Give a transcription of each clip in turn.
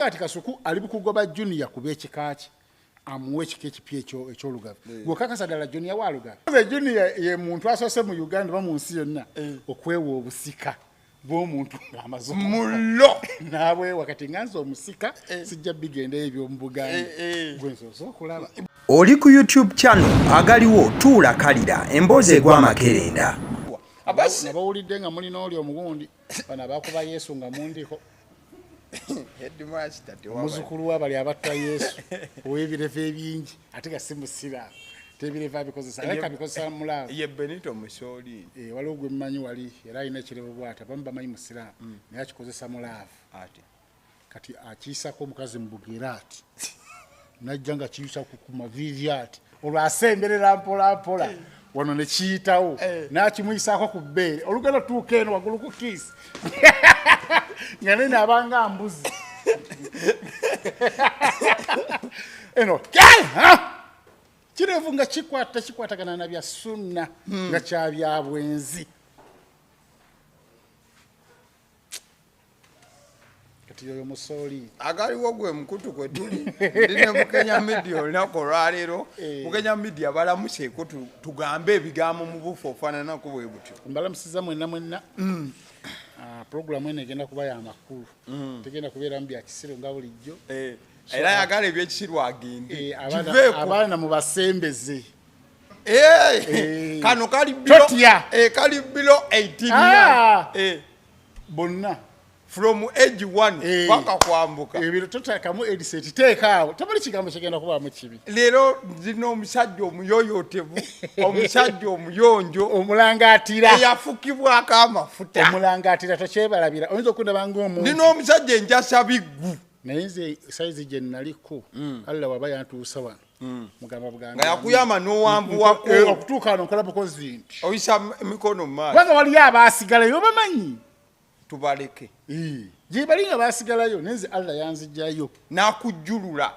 Kati Kasuku ali bukugoba Junior kuba ekikaaki amuwe ekikeekipi ekyolugavu gwokakasa ddala Junior walugavu Junior ye muntu asoose mu Uganda ba mu nsi yonna okwewa obusika bw'omuntu ng'amaze mulo naabwe wakati nganza omusika sijja bigenda ebyo mu Buganda gwensoose okulaba oli ku YouTube channel agaliwo tuula kalira emboozi egw'amakerenda nabawulidde nga mulina oli omugundi bano abakuba Yesu nga mundiko omuzukulu w'abali abatta Yesu ow'ebirevu ebingi ate nga si musiraamu tebirevu abikozesa aleka bikozesa mulaavu ye Benito Mussolini waliwo gwe mmanyi wali era alina ekirevu bw'ati abamu bamanyi musiraamu naye akikozesa mulaavu kati akiisako omukazi mu Bugeraati najja nga kiyisa ku maviivi ati olwo asemberera mpolampola wano ne kiyitawo n'akimuyisaako ku bbeere olugendo tuuka eno waggulu ku kiisi nga nene abanga mbuzi eno kirevu nga kikwatagana na bya sunna nga kya bya bwenzi kati oyo Mussolini agaliwo gwe mukutu kwe tuli ndine mu Kenya Media olunaku olwaleero mu Kenya Media balamuseeko tugambe ebigambo mu bufu ofaananako bwe butyo mbalamusiza mwenna programu eno egenda kuba ya makulu tegenda kubeera mu bya kisiro nga bulijjo era yagala ebyekisirwa agende abaana mu basembeze kano kali bilo 18 bonna from age 1 paka kwambuka ebiro totakamu ediseti teekaawo tabali kigambo kigenda kubaamu kibi leero zino omusajja omuyoyotevu omusajja omuyonjo omulangaatira eyafukibwako amafuta omulangaatira tokyebalabira oyinza okundaba ng'omuntu nino omusajja enjasa biggu naye nze saizi gye naliko alla waba yantuusa wano mugamba buganda nga yakuyama n'owambuwako okutuuka wano nkola bukozi nti oyisa emikono mu maaso kubanga waliyo abaasigalayo bamanyi tubaleke gye bali nga baasigalayo naye nze alla yanzijjayo n'akujjulula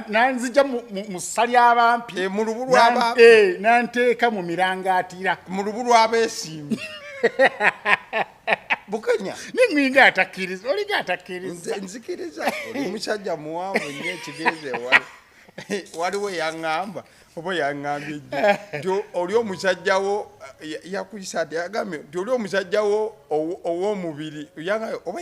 nanzijja mu ssa ly'abampi mu lubu lw'abampi nanteeka mu mirangaatira mu lubu lw'abeesimbi Bukenya ninga atakkiriza olinga atakkiriza nzikiriza oli musajja muwanvu nnyo ekigeze waliwo yaŋŋamba oba yaŋŋambye nti oli omusajjawo yakuyisa ati yagambye nti oli omusajjawo ow'omubiri oba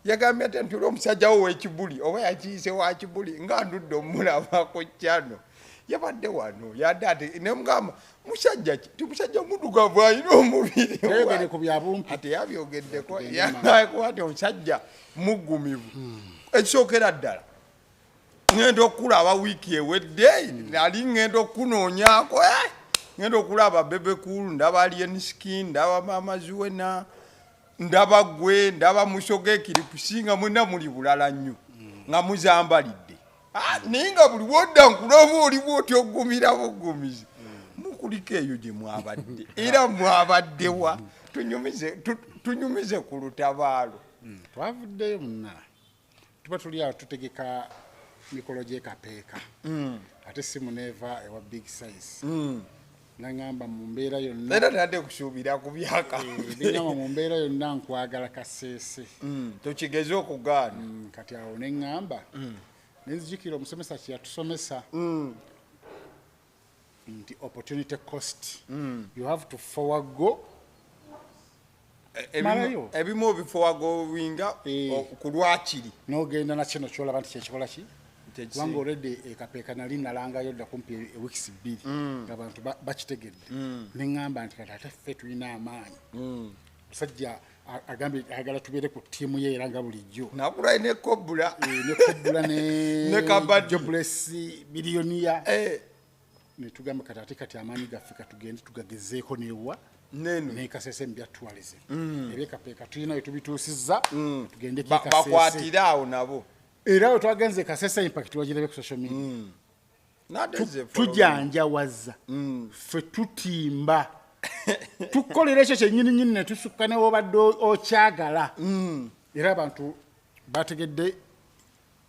yagambye ati nti oli omusajjawo w'ekibuli oba yakiyise wa kibuli nga ndudde omulabako kyano yabadde wano yadde ati nemugamba musajja ti musajja mudugavu alina omubiri ate yabyogeddeko yakwati omusajja muggumivu ekisookera ddala ngenda okulaba wiiki ewedde ali ngenda okunoonyako ngenda okulaba bebekulu ndaba alienskin ndaba mama zuwena ndaba gwe ndaba musoga ekiripusi nga mwena muli bulala nnyo nga muzambalidde naye nga buli wodda nkulaba oliwo oti oggumira buggumizi mukuliko eyo gye mwabadde era mwabaddewa tunyumize ku lutabaalo twavuddeyo munna tuba tuli awo tutegeka mikolo gy'ekapeeka ate simu neeva ewa big size naŋŋamba mu mbeera yonna era tadde kusuubira ku byaka neŋŋamba mu mbeera yonna nkwagala kaseese tokigeze okugaana kati awo neŋŋamba nenzijukira omusomesa kye yatusomesa nti opportunity cost you have to forego ebimu obiforwagowinga ku lwakiri n'ogenda na kino kyolaba nti kyekikola ki kubanga olredde ekapeeka nali nalangayo dda kumpi ewiikisi 2 ng'abantu bakitegedde neŋŋamba nti kati ate ffe tulina amaanyi musajja agambye ayagala tubeere ku ttiimu ye era nga bulijjo nakulayi ne kobula ne jobless biliyoniya ne tugamba kati kati amaanyi gaffe katugende tugagezeeko newa nekasese mu bya tourism ebyekapeeka tulinayo tubituusizza tugende bakwatire awo nabo era we twagenze kasese impact wagirabe ku social media tujanjawaza ffe tutimba tukolera ekyo kyennyininyini ne tusukka ne wobadde okyagala era abantu bategedde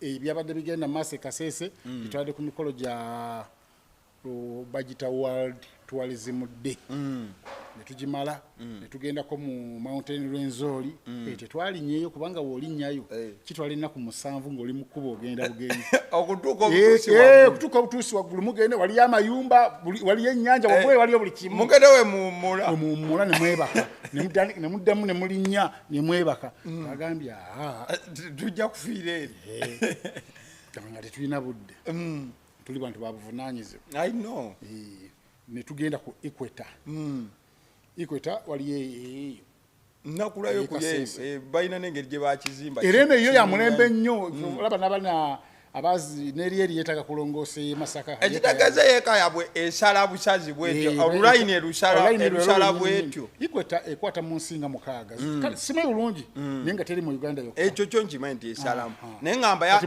ebyabadde bigenda mu maaso ekasese bitwadde ku mikolo gya bagita World Tourism Day ne tugimala ne tugendako mu mountain Rwenzori tetwalinyeeyo kubanga w'olinnyayo kitwala ennaku 7 ng'oli mu kkubo ogenda bugenyi okutuuka obutuusi waggulu mugende waliyo amayumba waliyo ennyanja waggulu waliyo buli kimu mugende we muwummula ne mwebaka ne muddamu ne mulinnya ne mwebaka agambye tujja kufiira eri nga tetulina budde tuli bantu babuvunaanyizibwa I know ne tugenda ku Equator waliyo nakulayo balina n'engeri gye bakizimba era eno eyo ya mulembe nnyo olaba n'abana abazi n'eri eri yeetaaga kulongoosa Masaka ekitegeeza yeeka yabwe esala busazi bwetyo olulayini erusala bwetyo Equator ekwata mu nsi nga 6 simanyi bulungi naye nga teri mu Uganda yokka ekyo kyo nkimanyi nti esalamu naye ngamba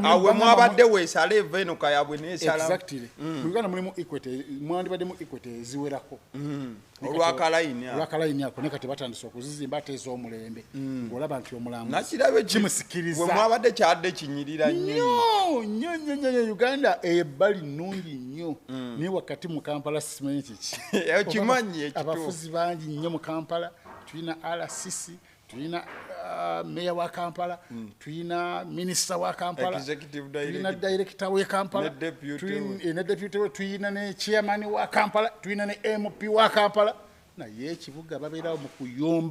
awe mwabadde weesala eva eno kayabwe n'esalamu exactly mu Uganda mulimu Equator mwandibadde mu Equator eziwerako olwakalayini ako ne kati batandise okuzizimba ate ez'omulembe ng'olaba nti omulamu nakirabe kimusikiriza bwe mwabadde kyadde kinyirira nnyo Uganda ebbali nnungi nnyo naye wakati mu Kampala simanyi kiki kimanyi abafuzi bangi nnyo mu Kampala tulina RCC tulina meya wa Kampala tulina minisita wa Kampala tulina director we Kampala ne deputy we tulina ne chairman wa Kampala tulina ne MP wa Kampala naye ekibuga babeerawo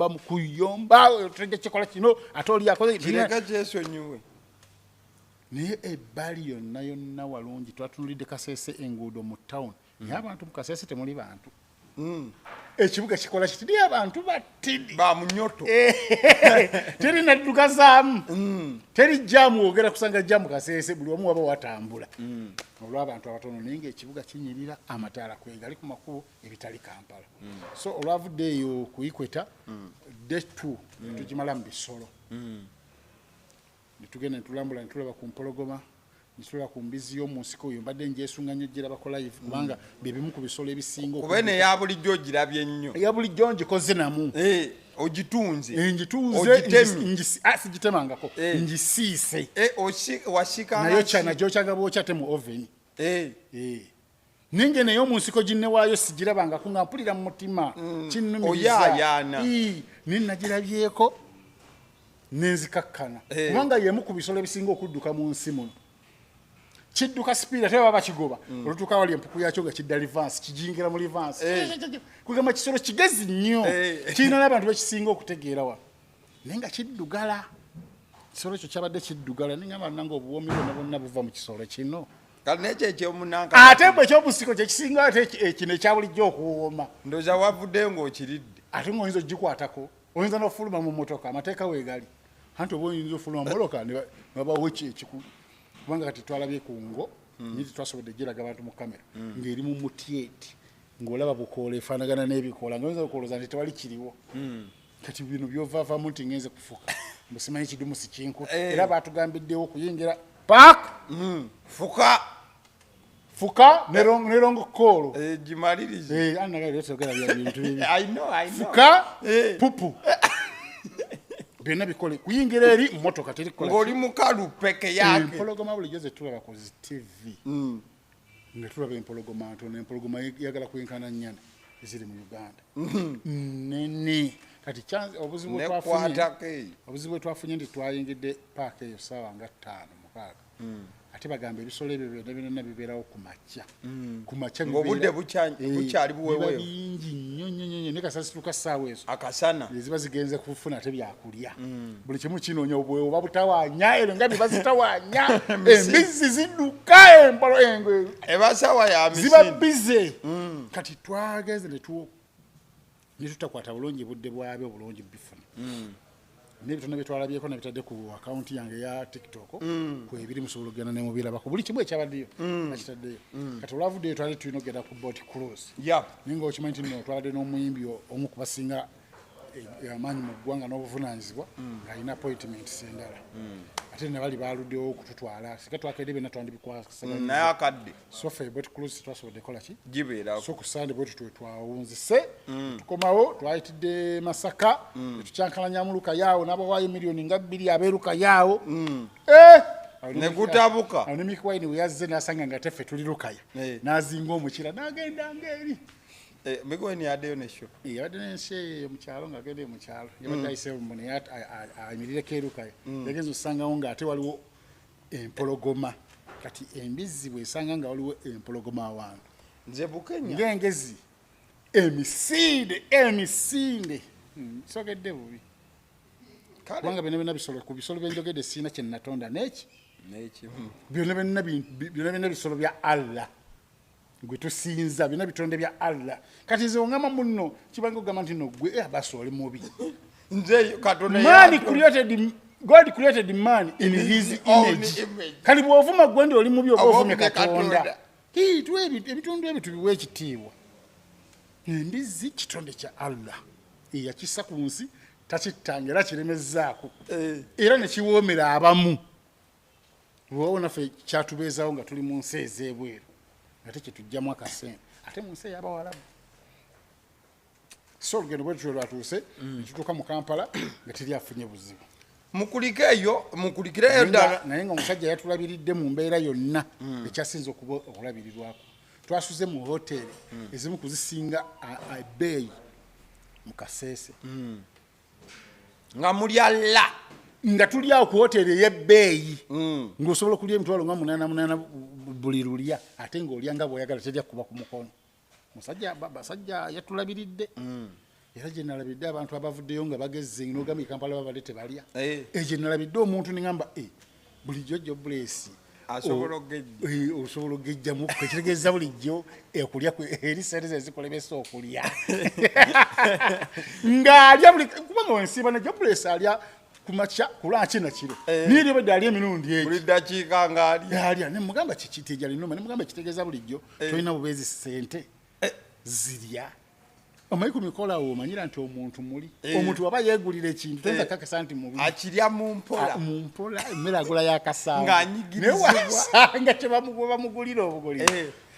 mu kuyomba tujja kikola kino ate oli akoze kireka kyesonyiwe naye ebbali yonna walungi twatunulidde Kasese enguudo mu town naye abantu mu Kasese temuli bantu ekibuga kikola kiti naye abantu battidi ba munyoto teri nadduka zaamu teri jaamu wogera kusanga jaamu Kasese buli omu waba watambula olw'abantu abatono naye ng'ekibuga kinyirira amataala kwegali ku makubo ebitali Kampala so olwavudde eyo ku Equator day 2 tugimala mu bisolo netugenda netulambula netulaba ku mpologoma netulaba ku mbizi y'omu nsiko oyo mbadde njeesunga nnyo gira bakola live kubanga bebimu ku bisolo ebisinga kuba ne ya bulijjo girabye nnyo eya bulijjo ngikoze namu ogitunze sigitemangako ngisiise washika nayo kyana gyokyanga bwokyate mu oven ninge naye omu nsiko ginnewaayo sigirabangako nga mpulira mu mutima kinnumirizza ninagirabyeko nenzikakkana kubanga yemu ku bisolo ebisinga okudduka mu nsi muno kidduka sipiida teba baba kigoba olutuuka wali empuku yakyo nga kidda livansi kijingira mu livansi kugamba kisolo kigezi nnyo kirina n'abantu bekisinga okutegeera wano naye nga kiddugala kisolo ekyo kyabadde kiddugala ningamba nanga obuwoomi bwonna bwonna buva mu kisolo kino ate bwe ekyobusiko kyekisinga ate kino ekya bulijjo okuwooma ndowooza wavuddeyo ng'okiridde ate ng'oyinza ogikwatako oyinza n'ofuluma mu mmotoka amateeka weegali anti oba oyinza ofuluma mu mmotoka ne babawo ekiku kubanga kati twalabye ku ngo naye tetwasobodde giraga abantu mu kamera ng'eri mu mutyeti ng'olaba bukoola efaanagana n'ebikoola ng'oyinza okulowooza nti tewali kiriwo kati bino byovaavaamu nti ngenze kufuka mbesimanyi kidumu si kinku era baatugambiddewo okuyingira paaka fuka ne longo koolo gimalirize fuka pupu byonna bikole kuyingira eri mmotoka ng'oli mukalu peke yake empologoma bulijjo ze tulaba ku TV ne tulaba empologoma ntono empologoma yagala kwenkana nnyana eziri mu Uganda nene kati obuzibu bwe twafunye nti twayingidde paaka eyo ssaawa nga 5-6 ate bagamba ebisolo ebyo byonna bibeerawo ku makya ng'obudde bukyali buweweewo bingi nnyo ne kasasituka ssaawa ezo akasana eziba zigenze kufuna ate byakulya buli kimu kinoonya obuweewo babutawaanya ero nga bibazitawaanya embizzi zidduka ebasawa ya ziba bize kati twagenze ne tutakwata bulungi budde bwabyo bulungi bifuna n'ebitono bye twalabyeko nabitadde ku akawunti yange ya TikTok kwebiri musobola okugenda ne mubirabako buli kimu ekyabaddeyo nakitaddeyo kati olwavuddeyo twali tulina okugenda ku boat cruise naye nga okimanyi nti nno twabadde n'omuyimbi omu kubasinga amaanyi mu ggwanga n'obuvunaanyizibwa ng'alina appointments endala ate ne bali baaluddewo okututwala sika twakedde byonna twandibikwasaanaye akadde so ffe boat cruise twasobodde kola ki gibeerako so ku sande bwe tutwe twawunzise tukomawo twayitidde Masaka netukyankalanyamu Lukayaawo n'abawaayo miliyoni nga 2 ab'Erukayaawo ne gutabuka ne Mick Wine we yazze n'asanga nga teffe tuli Lukaya n'azinga omukira n'agenda ng'eri Migweni yadeyo nesho. Yabadde n'ensi mu kyalo ng'agende mu kyalo. Yabadde ayise mu ne ayimirire keeruka. Yagenze osangawo ng'ate waliwo empologoma. Kati embizzi bw'esanga nga waliwo empologoma awantu. Nze Bukenya. Ng'engezi emisinde. Sogedde bubi. Kubanga byonna bisolo ku bisolo byenjogedde siina kye natonda n'eki. Byonna bisolo bya Allah. Gwe tusinza byonna bitonde bya Allah. Kati nze ongamba munno kibanga ogamba nti no gwe abaso oli mubi. Nze Katonda God created man in his image. Kali bw'ovuma gwe ndi oli mubi oba ovumye Katonda. Ebitundu ebyo tubiwa ekitiibwa. Embizzi kitonde kya Allah. Eyakissa ku nsi takittangira kiremezzaako. Era ne kiwoomera abamu. Bw'oba naffe kyatubeezaawo nga tuli mu nsi ez'ebweru. Ate kyetujjamu akasente. Ate mu nsi ey'Abawarabu. So olugendo bwe tutyo lwatuuse, nekituuka mu Kampala nga teri afunye buzibu. Mukulikireyo ddala. Naye nga omusajja yatulabiridde mu mbeera yonna ekyasinza okuba okulabirirwako. Twasuze mu hoteri ezimu kuzisinga ebbeeyi mu Kaseese. Nga muli alla. Nga tuli awo ku hoteri ey'ebbeeyi ng'osobola okulya emitwalo nga 88 buli lulya ate ng'olya nga bw'oyagala terya kuba ku mukono. Basajja yatulabiridde. Era gye nalabidde abantu abavuddeyo nga bagezze n'ogamba Kampala babadde tebalya. Gye nalabidde omuntu ne ngamba bulijjo jjo Bless asobola ogejja. Osobola ogejjamu ekitegeeza bulijjo okulya eri sente ze zikulemesa okulya. Ng'alya buli kubanga wensiba ne jjo Bless alya kumacha kulanchi na kiro. Niri bwe dali emirundi egi. Buli dakiika ng'alya. Alya ne mugamba kikitejja linoma ne mugamba kitegeeza bulijjo tolina bubeezi sente zirya. Omayiku mikola wo manyira nti omuntu muli. Omuntu waba yeegulira ekintu tenza kakasa nti mubi. Akirya mu mpola. Mu mpola emmere agula yakasaawa. Ng'anyigirizibwa. Nga bamugulira obuguli.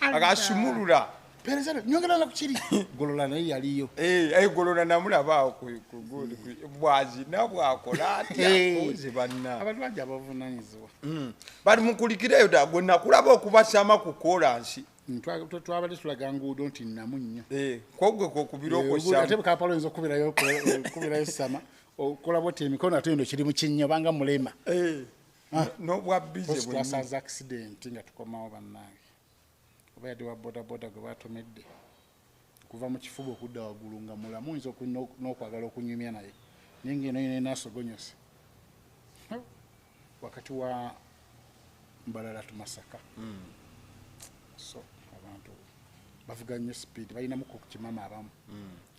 Akasumulula. Perezida nyongera na kuchiri. Golola naye yaliyo. Golola namulaba ku bwazi nabwakola atya oze banna. Abantu bajja abavunanyizibwa. Bali mukulikireyo da gwe nakulaba okubasama ku kolansi. Twabadde tulaga nguudo nti namunnyo. Kogwe kokubira okosama. Ate Kampala oyinza okubirayo sama. Okola bwoti emikono ate ndo kiri mu kinnyo banga mulema. N'obwa bize bwe twasanze accident nga tukomawo bannange. Oba yadde wa bodaboda gwe batomedde. Kuva mu kifuba okudda waggulu nga mulamu oyinza n'okwagala okunyumya naye. Naye ng'eno yina enasogonyose. Wakati wa Mbalala tu Masaka. So abantu bavuga nnyo speed balinamu ku kimama abamu.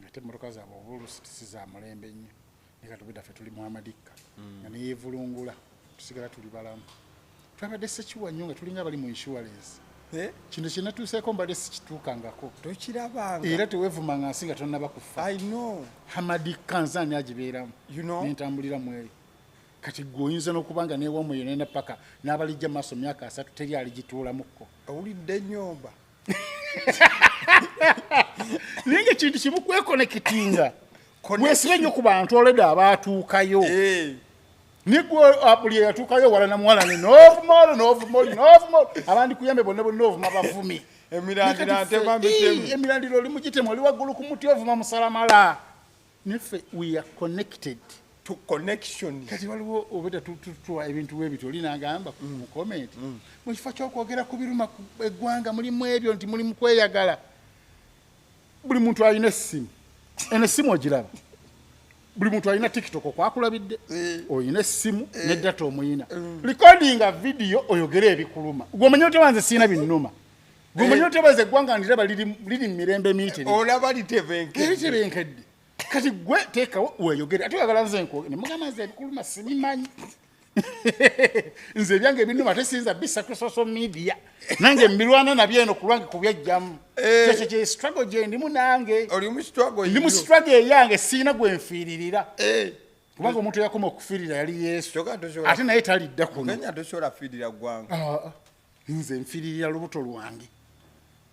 Ate emmotoka zaabwe obulusi za mulembe nnyo. Ne katubidde ffe tuli mu Amadikka. Nga ne yeevulungula tusigala tuli balamu. Twabadde sekiwa nnyo nga tulinga bali mu insurance. Kino kye natuuseeko mbadde sikituukangako. Tokirabanga. Era teweevumanga nsi nga tonnaba kufa. I know. Amadikka nze ani agibeeramu. You know. Nentambulira mu eyo. Kati gwoyinza n'okubanga neewamwe yonena paka n'abalijja maaso myaka 3 teri aligituulamukko. Owulidde nnyomba. Naye ng'ekintu kimu kwekonekitinga. Weesibe nnyo ku bantu olwedde abaatuukayo. Nigwe buli eyatuukayo wala na muwala ne n'ovumoli. Abandi kuyambe bonna ovuma bavumi. Emirandira ntema mitemu. Emirandira oli mugitemu oli waggulu ku muti ovuma musalamala. Neffe we are connected. To connection. Kati waliwo obeta tutuwa ebintu ebito oli n'agamba mu comment. Mu kifo ky'okwogera ku biruma eggwanga mulimu ebyo nti mulimu kweyagala. Buli muntu alina essimu. Eno essimu ogiraba. Buli muntu alina TikTok okwakulabidde. Oyina essimu ne data omuyina. Recordinga video oyogere ebikuluma. Gw'omanyi otebanze siina binnuma. Gw'omanyi otebanze eggwanga ndiraba liri mirembe miiti. Olaba litebenkedde. Kati gwe teekawo weeyogere ate oyagala nze ne mugamba nze ebikuluma sibimanyi. Nze ebyange ebinnuma tesinza bisa ku social media. Nange mbirwana nabyo eno ku lwange kubyajjamu. Kyekyo kye struggle gye ndimu nange. Oli mu struggle. Ndi mu struggle eyange siina gwe nfiiririra. Kubanga omuntu yakoma okufiirira yali Yesu. Ate naye talidda kuno. Kenya tosobola fiirira ggwanga. Nze nfiiririra lubuto lwange.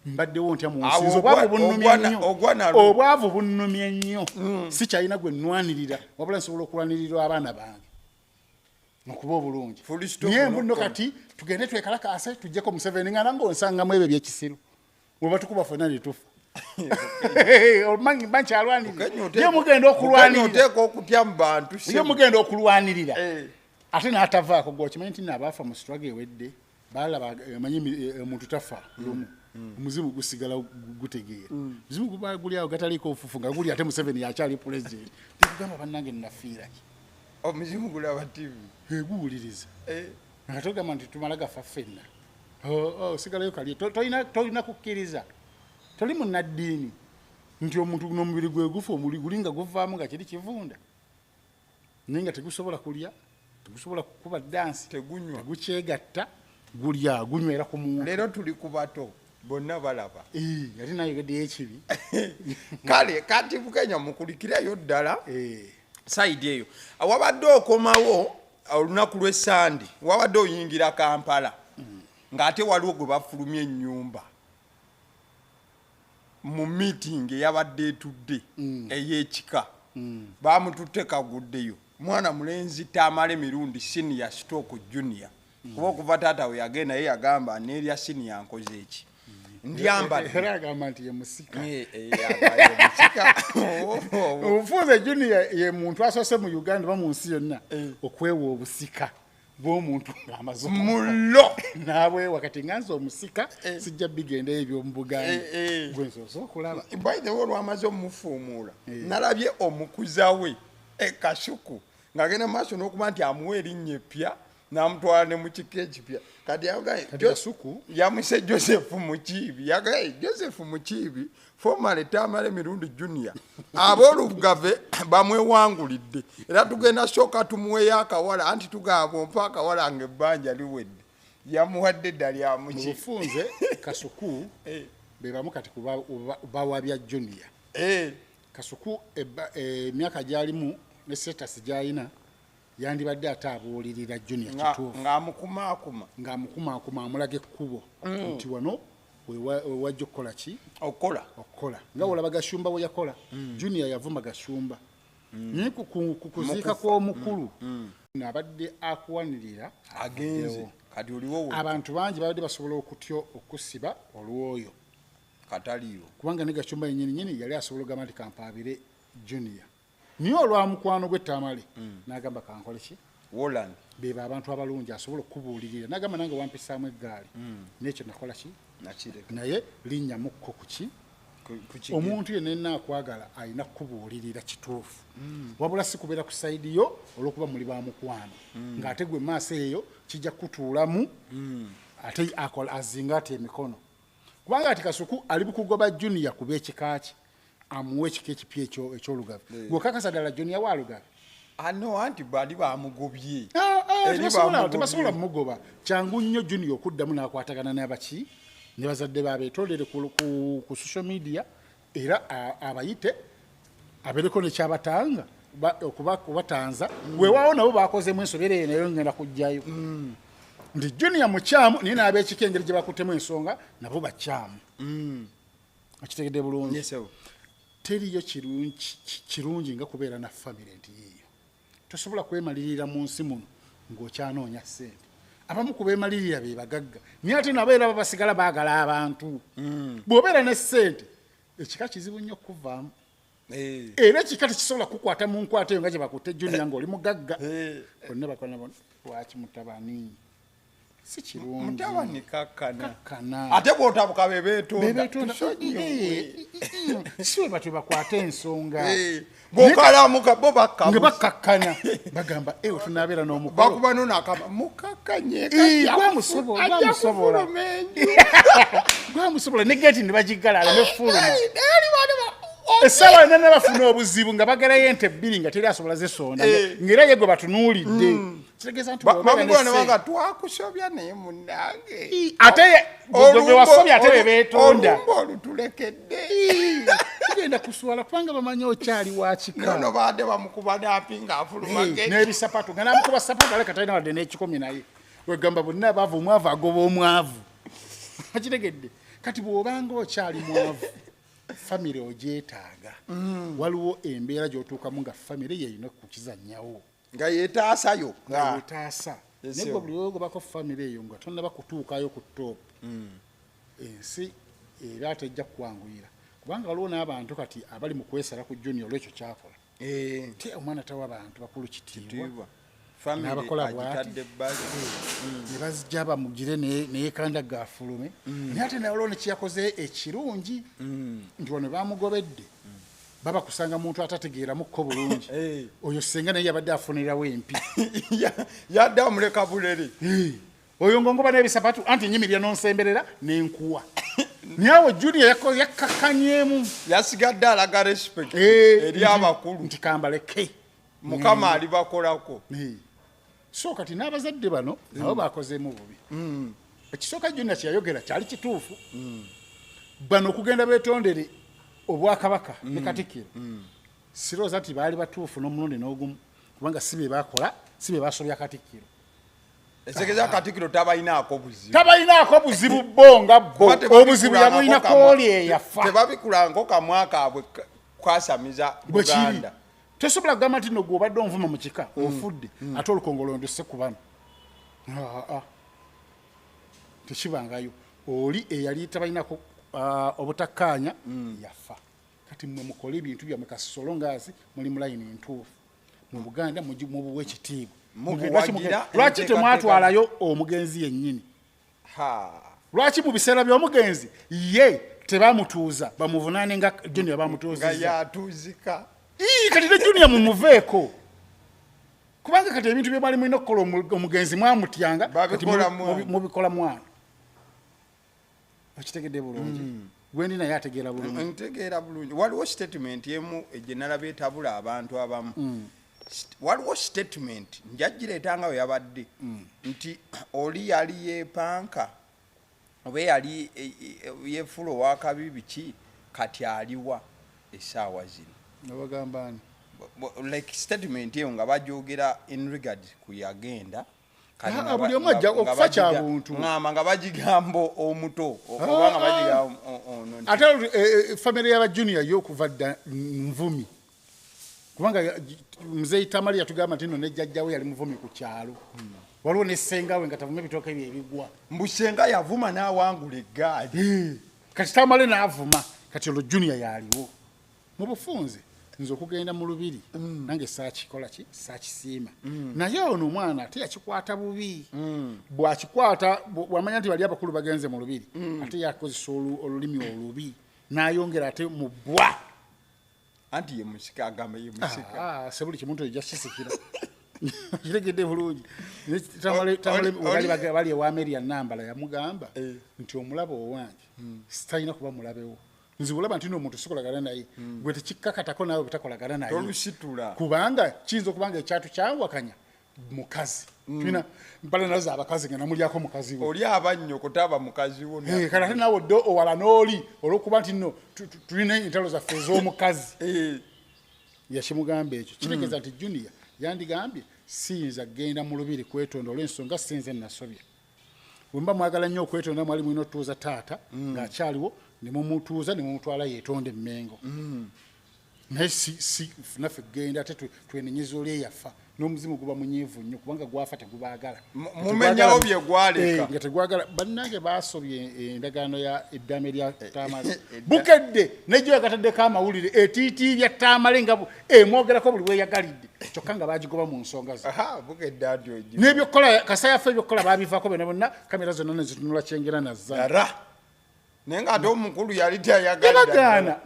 Mbaddewo ntya mu nsinzi obwavu bunnumya nnyo. Obwavu bunnumya nnyo. Si kyalina gwe nnwanirira wabula nsobola okulwanirira abaana bange okuba obulungi. Naye mbuno kati tugende twekalakaase tuggyeko Museveni nga nange onsangamu ebyo ebyekisiru. Bweba tukuba ffenna ne tufa. omanyi bankyalwanirira ye mugenda okulwanirira oteeka okutya mu bantu ye mugenda okulwanirira ate n'atavaako gwokimanyi nti nabaafa mu struggle ewedde balaba manyi omuntu tafa lumu omuzimu gusigala gutegeera omuzimu guba guli awo gataliiko ofufu nga guli ate Museveni yakyali president tikugamba bannange nnafiiraki omuzimu gulaba TV guwuliriza nga togamba nti tumala gafa ffenna osigalayo kali tolina kukkiriza toli munnaddiini nti omuntu n'omubiri gwe gufa omuli guli nga guvaamu nga kiri kivunda naye nga tegusobola kulya tegusobola kukuba dansi tegukyegatta gulya gunywera ku muntu leero tuli ku bato bonna balaba ate nayogeddeyo ekibi kale kati Bukenya mukulikirayo ddala sayidi eyo wabadde okomawo olunaku lw'Essande wabadde oyingira Kampala ng'ate waliwo gwe bafulumya ennyumba mu meeting eyabadde etudde ey'ekika baamututte kaguddeyo mwana mulenzi tamale mirundi senior stroke junior kuba okuva taata we yagenda ye yagamba n'erya senior nkoze eki era agamba nti ye musika obufunze junior ye muntu asoose mu Uganda ba mu nsi yonna okwewa obusika bw'omuntu ng'amaze mulo naabwe wakati nganze omusika sijja bigendayo eby'omu Buganda gwensoose okulaba by the way olwamaze omumufuumuula nalabye omukuza we Kasuku ng'agenda maaso n'okuba nti amuwa erinnya eppya n'amutwala ne mu kika ekipya kati Kasuku yamuse Joseph Mukiibi yagaye Joseph Mukiibi formerly Tamale Mirundi Junior aboolugave bamwewangulidde era tugenda sooka tumuweyo akawala anti tugamba ompa akawala ng'ebbanja liwedde yamuwadde ddala yamuki mufunze Kasuku be bamu kati bawabya Junior Kasuku emyaka gyalimu ne status gyalina yandibadde atabuulirira Junior kituufu ng'amukumaakuma amulaga ekkubo nti wano wewajja okukola ki okukola nga olaba Gashumba we yakola Junior yavuma Gashumba naye kukuziika kw'omukulu abadde akuwanirira agenze kati oliwo abantu bangi babadde basobola okutya okusiba olwoyo kataliyo kubanga ne Gashumba yennyini yali asobola ogamba nti kampaabire Junior niyo olwa mukwano gwe Tamale n'agamba kankole ki Woland beba abantu abalungi asobola okubuulirira n'agamba nange wampisaamu eggaali n'ekyo nakola ki naye linnya mukko kuki omuntu yenna akwagala alina kubuulirira kituufu wabula si kubeera ku sayidi yo olw'okuba muli ba mukwano ng'ate gwe maaso eyo kijja kutuulamu ate azinga ate emikono kubanga ati Kasuku ali bukugoba Junior kuba ekika ki amuwe ekika ekipya ekyolugave gwekakasa ddala Junior walugave ano anti bali bamugobye tebasobola mugoba kyangu nnyo Junior okuddamu n'akwatagana n'abaki ne bazadde babeetoolere ku social media era abayite abeereko nekyabatanga okubatanza weewaawo nabo bakozemu ensobera eyo nayo ngenda kujjayo nti Junior mukyamu naye n'ab'ekika engeri gye bakuttemu ensonga nabo bakyamu okitegedde bulungi teriyo kirungi nga kubeera na famire nti yiyo tosobola kwemalirira mu nsi muno ng'okyanoonya ssente abamu kubeemalirira be bagagga naye ate nabo era babasigala baagala abantu bw'obeera ne ssente ekika kizibu nnyo okuvaamu era ekika tekisobola kukwata mu nkwata eyo nga gye bakutte Junior ng'oli mugagga bonna bakona lwaki mutabani si kirungi mutabani kakkana ate bw'otabuka be beetonda si we batwe bakwata ensonga bw'okalamuka bo nga bakakkanya bagamba ewe tunaabeera n'omukolo bakuba nonakama mukakkanye gwamusobola ne geeti ne bagigalala ne fuluma essaawa nena bafuna obuzibu nga bagalayo ente bbiri nga teri asobola zesonda ng'era ye gwe batunuulidde kitegeeza nti bamugwanewanga twakusobya naye munnange ate gwe wasobya ate be beetonda olumba olutulekedde tugenda kuswala kubanga bamanyi okyali wa kika nono baadde bamukuba naapi ng'afulumage n'ebisapatu nga n'amukuba sapatu ale katalina wadde n'ekikomi naye wegamba bonna abaava omwavu agoba omwavu akitegedde kati bw'obanga okyali mwavu famire ogyetaaga waliwo embeera gy'otuukamu nga famire yeyina okukizannyawo nga yeetaasayo yeetaasa naye gwe buli wogobako famire eyo nga tonnaba kutuukayo ku toopu ensi era tejja kukwanguyira kubanga waliwo n'abantu kati abali mu kwesala ku Junior olw'ekyo kyakola ti omwana tawa abantu bakulu kitiibwa n'abakola bw'ati ne bazijja bamugire neyeekanda gaafulume naye ate naye waliwo nekiyakoze ekirungi nti wano bamugobedde baba kusanga muntu atategeeramukko bulungi oyo senga naye yabadde afunirawo empi yadde amuleka bulere oyo ngongoba n'ebisapatu anti nyimirira n'onsemberera n'enkuwa nawe Junior yakkakanyemu yasigadde alaga respect eri abakulu nti kambaleke mukama alibakolako so kati n'abazadde bano nabo bakozeemu bubi ekisooka Junior kyeyayogera kyali kituufu bano okugenda beetondere obwakabaka ne Katikkiro sirooza nti baali batuufu n'omulundi n'ogumu kubanga si be bakola si be basobya Katikkiro esekeza Katikkiro tabayinaako buzibu bo nga bo obuzibu yabulina oli eyafa tebabikulanko kamwa kaabwe kwasamiza Buganda tosobola kugamba nti no gw'obadde onvuma mu kika ofudde ate olukongolo ndose ku bano tekibangayo oli eyali tabalinako obutakkaanya yafa kati mmwe mukole ebintu byammwe kasolongazi muli mu layini entuufu mu Buganda mubuwa ekitiibwa lwaki temwatwalayo omugenzi yennyini lwaki mu biseera by'omugenzi ye tebamutuuza bamuvunaane nga Junior bamutuuzizza kati ne Junior mumuveeko kubanga kati ebintu bye mwali mulina okukola omugenzi mwamutyanga mubikola mwana okitegedde bulungi gwendi naye ategeera bulungi ntegeera bulungi waliwo statement emu ejenalaba etabula abantu abamu waliwo statement njagireetanga we yabadde nti oli yali yeepanka oba yali yeefula owakabi biki kati aliwa essaawa zino nabagambani like statement eyo nga bajogera in regard ku yagenda buli omu ajja okufa kya buntu ngamba nga bagigamba omuto oba nga bagigamba ate famire y'aba Junior y'okuva dda nvumi kubanga muzeeyi Tamali yatugamba nti nno ne jjajjawe yali muvumi ku kyalo waliwo ne ssengawe nga tavuma ebitooke bye ebigwa mbu ssenga yavuma n'awangula eggaali kati Tamale n'avuma kati olwo Junior yaaliwo mu bufunze nze okugenda mu lubiri nange saakikola ki saakisiima naye ono omwana ate yakikwata bubi bwakikwata bwamanya nti bali abakulu bagenze mu lubiri ate yakozesa olulimi olubi n'ayongera ate mu bwa anti ye musika agamba ye musika sebuli kimuntu ejja kisikira kiregedde bulungi Tamale bali ewa Nambala yamugamba nti omulabo owange sitalina kuba mulabewo nzibulaba nti n'omuntu sikolagana naye gwe tekikkakatako naawe butakolagana naye tolusitula kubanga kiyinza okubanga ekyatu kyawakanya mukazi tulina mpale nazo abakazi nga namulyako mukazi we oli abannyo kutaba mukazi wo kati ate naawe dde owala n'oli olw'okuba nti nno tulina entalo zaffe ez'omukazi yakimugamba ekyo kitegeeza nti Junior yandigambye siyinza genda mu lubiri kwetonda olw'ensonga sinze nasobye bwe mba mwagala nnyo okwetonda mwali mulina otuuza taata ng'akyaliwo ne mumutuuza ne mumutwala yeetonda emmengo naye naffe genda ate twenenyeza oli eyafa n'omuzimu guba munyiivu nnyo kubanga gwafa tegubaagala mumenyawo bye gwaleka nga tegwagala bannange baasobye endagaano ya eddaame lya Tamale bukedde nejjo yagataddeko amawulire etiiti lya Tamale nga emwogerako buli weeyagalidde kyokka nga baagigoba mu nsonga ze bukedde atyo n'ebyokukola kasayaffe ebyokukola baabivaako bonna bonna kamera zonna ne zitunula kyengera nazza naye nga ate omukulu yali tayagala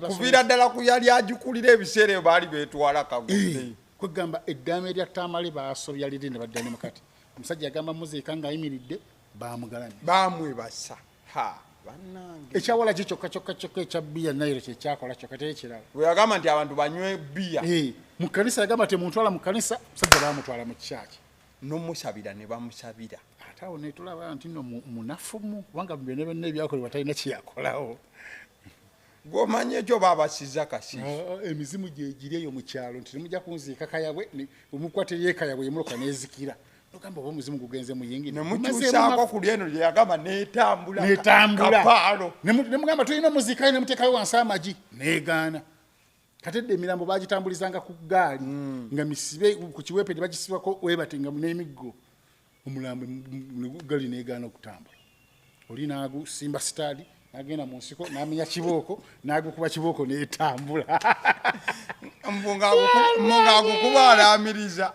kuviira ddala ku yali agikulira ebiseera ebyo baali beetwala kagudde kwegamba eddaame lya Tamale baasobya liri ne badda ne mukati omusajja yagamba muziika ng'ayimiridde baamugalamye baamwebasa bannange ekyawala kye kyokka ekya bbiya Nairo kye kyakola kyokka tekirala we yagamba nti abantu banywe bbiya mu kkanisa yagamba temutwala mu kkanisa omusajja baamutwala mu kikyaki n'omusabira ne bamusabira ate awo ne tulaba nti nno munafumu kubanga byonna byonna ebyakolebwa talina kyeyakolawo gw'omanya ekyo baabasiza kasi emizimu gyegiri eyo mu kyalo nti nemujja kunziika kayabwe omukwatiriye kayabwe yemuloka n'ezikira nogamba oba omuzimu gugenze muyingi nemukyusaako ku lyeno lye yagamba netambula nemugamba tulina omuziikayo nemuteekayo wansi amagi neegaana katedde emirambo bagitambulizanga ku ggaali nga misibe ku kiweepe ne bagisibako webate nga n'emiggo omulambo gali neegaana okutambula oli naagusimba sitaadi n'agenda mu nsiko n'amenya kibooko n'agukuba kibooko n'etambula munga gukuba alamiriza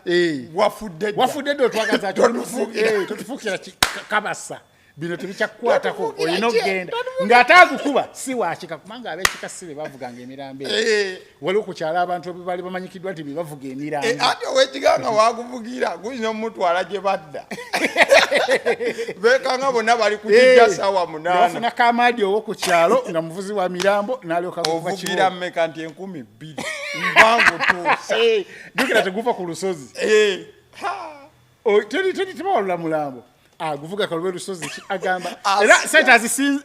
wafudde ddo twagaza totufuukira kabasa bino tebikyakukwatako olina okgenda ng'ate agukuba si wakika kubanga ab'ekika si be bavuganga emirambo waliwo ku kyalo abantu bali bamanyikiddwa nti be bavuga emirambo ate owekiganga waguvugira guyina omutwala gye badda beekanga bonna bali kujija ssaawa 8 bafuna kamaadi owo ku kyalo nga muvuzi wa mirambo n'alyoka ovugira mmeka nti 2,000 mpango tuusa jukira teguva ku lusozi tebawalula mulambo guvuga kalube lusozi agamba era sente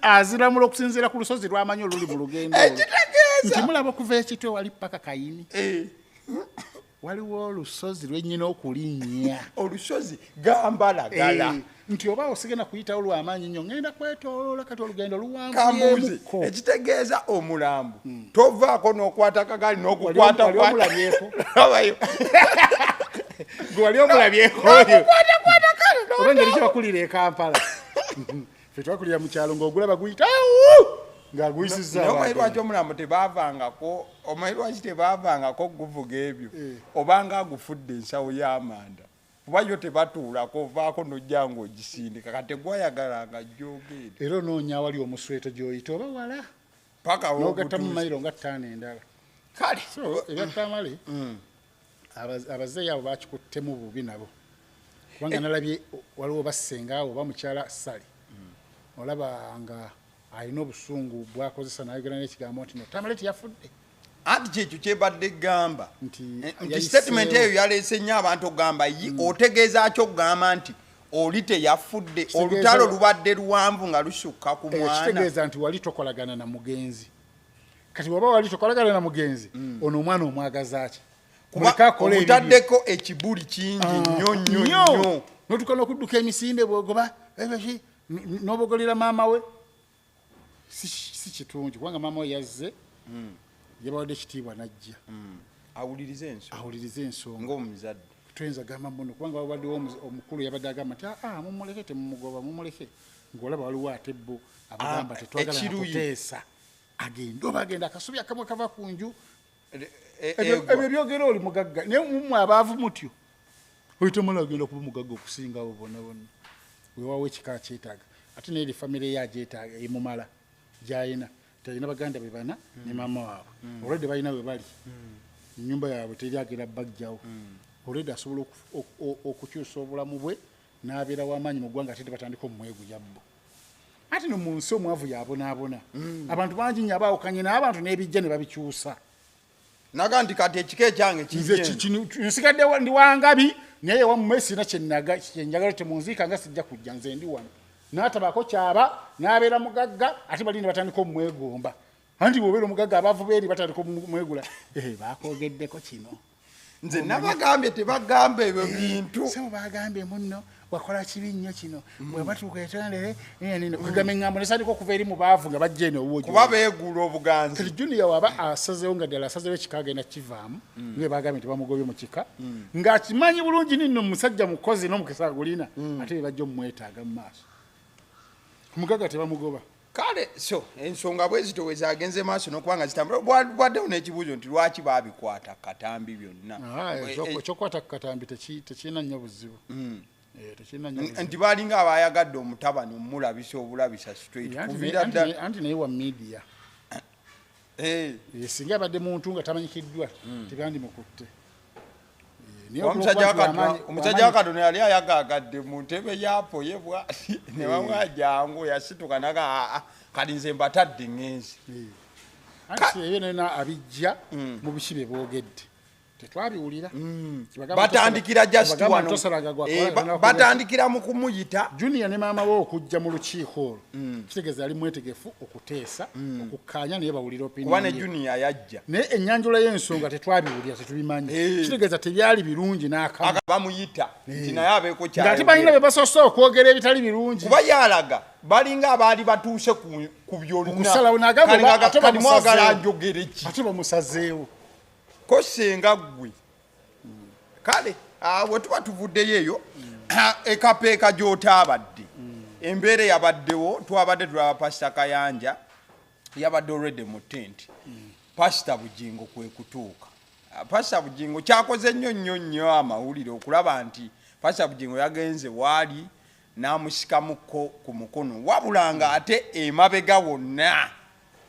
aziramula okusinziira ku lusozi lwamanyi oluli mu lugendo nti mulaba okuva ekitwe wali paka Kayini waliwo olusozi lwennyina okulinnya olusozi gambalagala nti oba osigenda kuyitawo lwamaanyi nnyo ngenda kwetooloola kati olugendo luwanvuyemuko ekitegeeza omulambo tovaako n'okwata kagaali n'okukwata gwali omulabyeko oyo oba engeri gyebakulira e Kampala fe twakulira mu kyalo ng'ogulaba guyita ng'aguyisizza omanyi lwaki omulambo tebaavangako omanyi lwaki tebaavangako guvuga ebyo obanga agufudde ensawo y'amanda kuba yo tebatuulako ovaako n'ojja ng'ogisindika kati tegwayagalanga gyogenda era onoonya awali omusweto gy'oyita oba wala paka n'ogatta mu mayiro nga 5 endala kale so ebyatamale abazeeyi abo bakikuttemu bubi nabo kubanga nalabye waliwo bassenga abo bamukyala Sali olaba nga alina obusungu bwakozesa n'ayogera n'ekigambo nti no Tamale teyafudde anti kyekyo kyebadde gamba nti statement eyo yaleese nnyo abantu ogamba otegeeza ki okugamba nti oli teyafudde olutalo lubadde luwanvu nga lusukka ku mwana kitegeeza nti wali tokolagana na mugenzi kati waba wali tokolagana na mugenzi ono omwana omwagaza ki omutaddeko ekibuli kingi nnyo notuka n'okudduka emisinde bwogoba n'obogolera maama we si kitungi kubanga maama we yazze yabawadde ekitiibwa najja awulirize ensonga ng'omuzadde tuyinza gamba muno kubanga wabaddewo omukulu yabadde agamba nti mumuleke temumugoba mumuleke ng'olaba waliwo ate bo abagamba tetwagala nakuteesa agenda oba agenda akasubi akamwe kava ku nju ebyo byogera oli mugagga naye mumwe abaavu mutyo oyitamala agenda kuba mugagga okusinga abo bonna bonna wewawo ekika kyetaaga ate naye famire ye agyetaaga emumala gyayina talina baganda be bana ne maama waabwe olwedde balina we bali ennyumba yaabwe teri agenda bajjawo olwedde asobola okukyusa obulamu bwe n'abeera w'amaanyi mu ggwanga ate tebatandika omumweguyabbo ate no mu nsi omwavu yabonaabona abantu bangi nnyo abaawukanye n'abantu n'ebijja ne babikyusa naga nti kati ekika ekyange nsigadde ndi wangabi naye wammwe sina kyenjagala temunziika nga sijja kujja nze ndi wano n'atabaako kyaba n'abeera mugagga ate bali ne batandika omumwegomba anti bw'obeera omugagga abaavu beeri batandika omumwegula baakogeddeko kino nze nabagambye tebagamba ebyo bintu sebo bagambye munno wakola kibi nnyo kino bwe batuuka etondere kugamba eŋŋambo nesandika okuva eri mu baavu nga bajja eno owuwo kuba beegula obuganzi kati juniya waba asazewo nga ddala asazewo ekika agenda kivaamu nga bagambye tebamugobye mu kika ng'akimanyi bulungi ninno musajja mukozi n'omukisa agulina ate bebajja omumwetaaga mu maaso omugagga tebamugoba kale so ensonga bwe zito we zagenze maaso n'okubanga zitambula bwaddewo n'ekibuuzo nti lwaki baabikwata katambi byonna ekyokwata ku katambi tekirina nnyo buzibu nti baalinga abaayagadde omutabani omulabisa obulabisa straight kuviira ddala anti naye wa media singa abadde muntu nga tamanyikiddwa tebandimukutte omusajja wa Katonda yali ayagaagadde mu ntebe yaapo ye bwati ne bamwajangu yasituka naga kati nze mbatadde ŋŋenzi anti eyo nena abijja mu biki boogedde tetwabiwulira batandikira just wano batandikira mu kumuyita junior ne maama we okujja mu lukiiko olwo kitegeeza yali mwetegefu okuteesa okukkaanya naye bawulira opinion kuba ne junior yajja naye ennyanjula y'ensonga tetwabiwulira tetubimanyi kitegeeza tebyali birungi n'akamu bamuyita nti naye abeeko nga ate balina be basoose okwogera ebitali birungi kuba yalaga balinga abaali batuuse ku byolunaokusalawo nagamba ate mwagala njogere ki ate bamusazeewo ko senga gwe kale bwe tuba tuvuddeyo eyo ekapeeka gy'otaabadde embeera yabaddewo twabadde tulaba Pasita Kayanja yabadde already mu tent Pastor Bujingo kwe kutuuka. Pastor Bujingo kyakoze nnyo amawulire okulaba nti Pastor Bujingo yagenze waali n'amusikamuko ku mukono wabulanga ate emabega wonna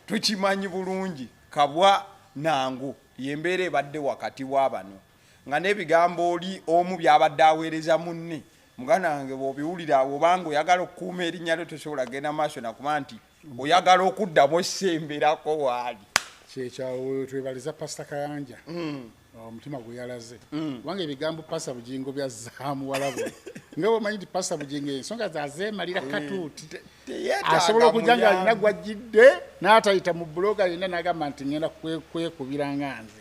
tukimanyi bulungi kabwa nangu yembeera ebadde wakati w'abano nga n'ebigambo oli omu byabadde aweereza munne muganda wange bw'obiwulira obanga oyagala okukuuma erinnya lyo tosobola genda maaso nakuba nti oyagala okuddamu osemberako waali kyekyawe twebaliza Pastor Kayanja omutima gwe yalaze kubanga ebigambo Pastor Bujingo byazzaamu walabu nga bwomanyi nti Pastor Bujingo ensonga zazeemalira katuuti asobola okujja nga alina gwajjidde n'atayita mu buloga alina n'agamba nti ngenda kwekubira nga nze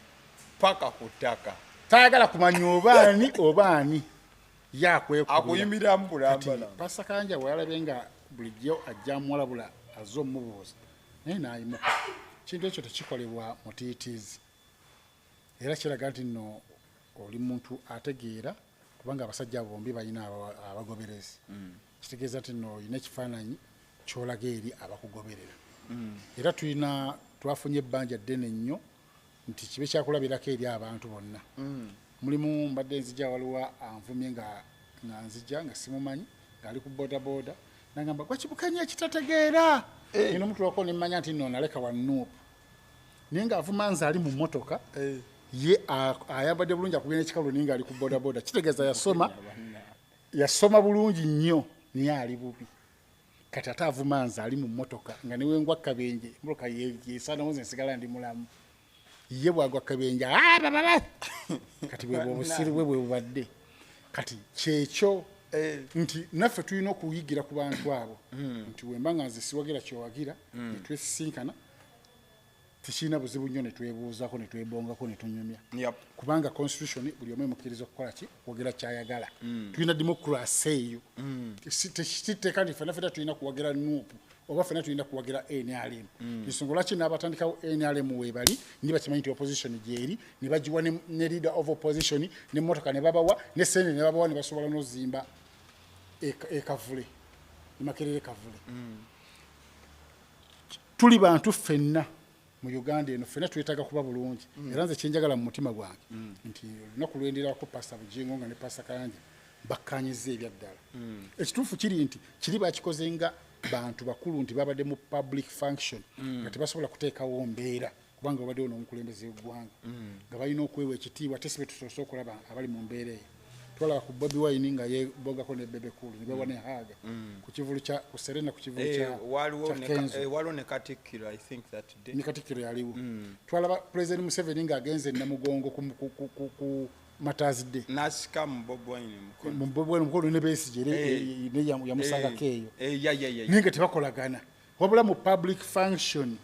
paka ku ttaka tayagala kumanya obaani yakwekubira akuyimiramu bulambala. Pastor Kayanja bweyalabye nga bulijjo ajja muwalabula azze omubuuza naye n'ayimuka kintu ekyo tekikolebwa mutiitiizi era kiraga nti nno oli muntu ategeera kubanga abasajja bombi balina abagoberezi kitegeeza nti nno olina ekifaananyi kyolaga eri abakugoberera era twafunye ebbanja ddene nnyo nti kibe kyakulabirako eri abantu bonna mulimu mbadde nzija waliwo anvumye nga nzija nga simumanyi ng'ali ku bodaboda nagamba gwakibukanya ekitategeera ino omuntu wako nemmanya nti nno naleka wanuupu naye ng'avuma nze ali mu mmotoka ye ayambadde bulungi akugenda ekikalu naye ng'ali ku bodaboda kitegeeza yasoma bulungi nnyo naye ali bubi kati ate avuma nze ali mu mmotoka nga newe ngwa kabenje mmotoka yesaanawo nze nsigala ndi mulamu ye bwagwa kabenje kati bwe obusiru bwe bubadde kati kyekyo nti naffe tulina okuyigira ku bantu abo nti wemba nga nze siwagira kyowagira netwesisinkana tekirina buzibu nnyo netwebuuzako netwebongako netunyumya kubanga constitution buli omu emukkiriza okukola ki kwogera kyayagala tulina demokrasi eyo kitteeka nti fena fena tulina kuwagira nuupu oba fena tulina kuwagira NRM ensonga lwaki n'abatandikawo NRM weebali ndi bakimanyi nti opposition gyeri ne bagiwa ne leader of opposition n'emmotoka ne babawa ne sente ne babawa ne basobola n'ozimba ekavule emakerere kavule tuli bantu fenna mu Uganda eno fenna twetaaga kuba bulungi era nze kyenjagala mu mutima gwange nti olunaku lwendirako Pastor Bujingo nga ne Pastor Kayanja bakkanyiza ebyaddala ekituufu kiri nti kiri bakikoze nga bantu bakulu nti babadde mu public function nga tebasobola kuteekawo mbeera kubanga babadde ono omukulembeze w'eggwanga nga balina okwewa ekitiibwa ate sibe tusoose okulaba abali mu mbeera eyo twalaba ku Bobi Wine nga yebogako ne Bebe Cool ne bawa ne Haga ku kivulu kya ku Serena ku kivulu kya waliwo ne Katikkiro I think that day ne Katikkiro yaliwo twalaba President Museveni nga agenze Namugongo ku Matazide nasika mu Bobi Wine mukono ne Besigye ne yamusanga keyo ninga tebakolagana wabula mu public function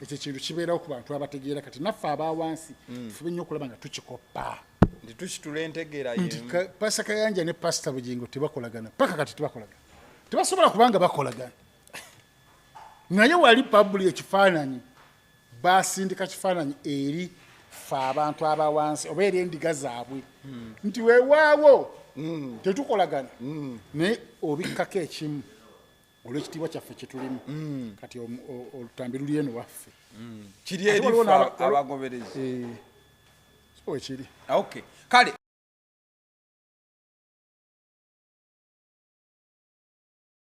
ekyo kintu kibeerawo ku bantu abategeera kati naffe abawansi tufube nnyo okulaba nga tukikopa ndi tukitula entegeera Pastor Kayanja ne Pastor Bujingo tebakolagana paka kati tebakolagana tebasobola kubanga bakolagana naye wali public ekifaananyi basindika kifaananyi eri fe abantu abawansi oba eri endiga zaabwe nti weewaawo tetukolagana naye obikkako ekimu olw'ekitiibwa kyaffe kyetulimu kati olutambi luli eno waffe kiri eri abagoberezi ekiri okay kale